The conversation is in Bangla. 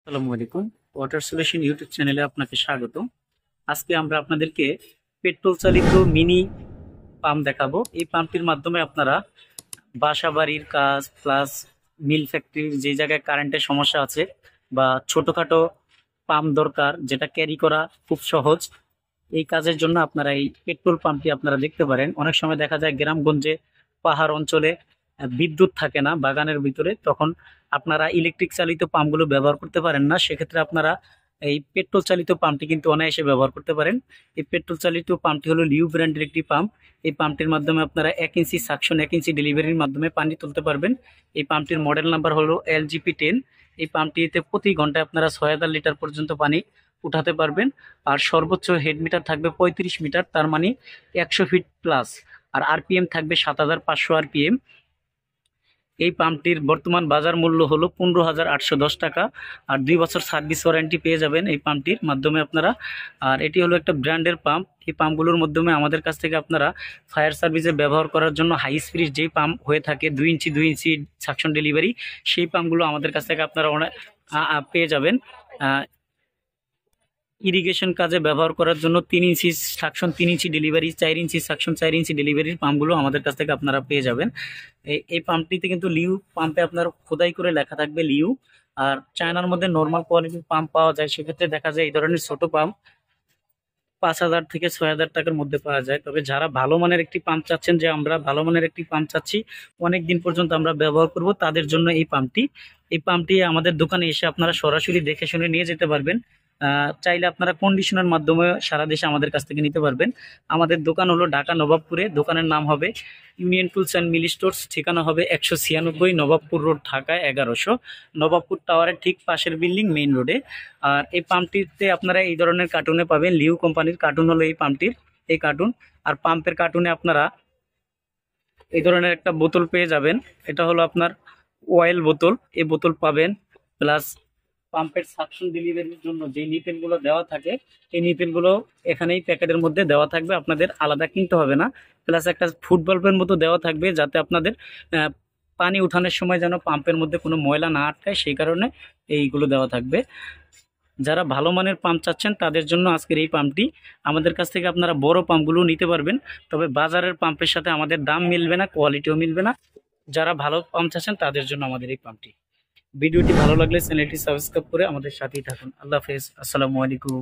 আসসালামু আলাইকুম। ওয়াটার সলিউশন ইউটিউব চ্যানেলে আপনাকে স্বাগত। আজকে আমরা আপনাদেরকে পেট্রোল চালিত মিনি পাম্প দেখাবো। এই পাম্পটির মাধ্যমে আপনারা বাসা বাড়ির কাজ প্লাস মিল ফ্যাক্টরির যে জায়গায় কারেন্টের সমস্যা আছে বা ছোটখাটো পাম্প দরকার যেটা ক্যারি করা খুব সহজ, এই কাজের জন্য আপনারা এই পেট্রোল পাম্পটি আপনারা দেখতে পারেন। অনেক সময় দেখা যায় গ্রামগঞ্জে পাহাড় অঞ্চলে বিদ্যুৎ থাকে না বাগানের ভিতরে, তখন আপনারা ইলেকট্রিক চালিত পাম্পগুলো ব্যবহার করতে পারেন না। সেক্ষেত্রে আপনারা এই পেট্রোল চালিত পাম্পটি কিন্তু অনায়াসে ব্যবহার করতে পারেন। এই পেট্রোল চালিত পাম্পটি হলো লিউ ব্র্যান্ডের একটি পাম্প। এই পাম্পটির মাধ্যমে আপনারা 1 ইঞ্চি সাকশন 1 ইঞ্চি ডেলিভারির মাধ্যমে পানি তুলতে পারবেন। এই পাম্পটির মডেল নাম্বার হলো LGP10। এই পাম্পটিতে প্রতি ঘন্টায় আপনারা 6000 লিটার পর্যন্ত পানি উঠাতে পারবেন। আর সর্বোচ্চ হেড মিটার থাকবে 35 মিটার, তার মানে 100 ফিট প্লাস। আর আরপিএম থাকবে 7500 আরপিএম। এই পাম্পটির বর্তমান বাজার মূল্য হলো 15,810 টাকা। আর 2 বছর সার্ভিস ওয়ারেন্টি পেয়ে যাবেন এই পাম্পটির মাধ্যমে আপনারা। আর এটি হলো একটা ব্র্যান্ডের পাম্প। এই পাম্পগুলোর মাধ্যমে আমাদের কাছ থেকে আপনারা ফায়ার সার্ভিসে ব্যবহার করার জন্য হাই স্পিড যেই পাম্প হয়ে থাকে 2 ইঞ্চি সাকশন ডেলিভারি, সেই পাম্পগুলো আমাদের কাছ থেকে আপনারা অনেক পেয়ে যাবেন। ইরিগেশন কাজে ব্যবহার করার জন্য 3 ইঞ্চি সাকশন 3 ইঞ্চি ডেলিভারি, 4 ইঞ্চি সাকশন 4 ইঞ্চি ডেলিভারির পাম্পগুলো আমাদের কাছ থেকে আপনারা পেয়ে যাবেন। এই পাম্পটিতে কিন্তু লিউ পাম্পে আপনার খোদাই করে লেখা থাকবে লিউ। আর চায়নার মধ্যে নর্মাল কোয়ালিটির পাম্প পাওয়া যায়, সেক্ষেত্রে দেখা যায় এই ধরনের ছোট পাম্প 5,000 থেকে 6,000 টাকার মধ্যে পাওয়া যায়। তবে যারা ভালো মানের একটি পাম্প চাচ্ছেন, যে আমরা ভালো মানের একটি পাম্প চাচ্ছি অনেক দিন পর্যন্ত আমরা ব্যবহার করব, তাদের জন্য এই পাম্পটি আমাদের দোকানে এসে আপনারা সরাসরি দেখে শুনে নিয়ে যেতে পারবেন। চাইলে আপনারা কন্ডিশনের মাধ্যমে সারা দেশে আমাদের কাছ থেকে নিতে পারবেন। আমাদের দোকান হলো ঢাকা নবাবপুরে। দোকানের নাম হবে Union Tools and Mill Stores. ঠিকানা হবে 196 নবাবপুর রোড, ঢাকা 1100। নবাবপুর টাওয়ারের ঠিক পাশের বিল্ডিং, মেইন রোডে। আর এই পাম্পটিতে আপনারা এই ধরনের কার্টুনে পাবেন। লিউ কোম্পানির কার্টুন হলো এই পাম্পটির এই কার্টুন। আর পাম্পের কার্টুনে আপনারা এই ধরনের একটা বোতল পেয়ে যাবেন। এটা হলো আপনার অয়েল বোতল, এই বোতল পাবেন। প্লাস পাম্পের সাকশন ডেলিভারির জন্য যে নিপেলগুলো দেওয়া থাকে, এই নিপেলগুলো এখানেই প্যাকেটের মধ্যে দেওয়া থাকবে, আপনাদের আলাদা কিনতে হবে না। প্লাস একটা ফুটবলের মতো দেওয়া থাকবে, যাতে আপনাদের পানি উঠানোর সময় যেন পাম্পের মধ্যে কোনো ময়লা না আটকায়, সেই কারণে এইগুলো দেওয়া থাকবে। যারা ভালো মানের পাম্প চাচ্ছেন তাদের জন্য আজকের এই পাম্পটি। আমাদের কাছ থেকে আপনারা বড় পাম্পগুলো নিতে পারবেন, তবে বাজারের পাম্পের সাথে আমাদের দাম মিলবে না, কোয়ালিটিও মিলবে না। যারা ভালো পাম্প চাচ্ছেন তাদের জন্য আমাদের এই পাম্পটি। ভিডিওটি ভালো লাগলে চ্যানেলটি সাবস্ক্রাইব করে আমাদের সাথেই থাকুন। আল্লাহ হাফেজ, আসসালামু আলাইকুম।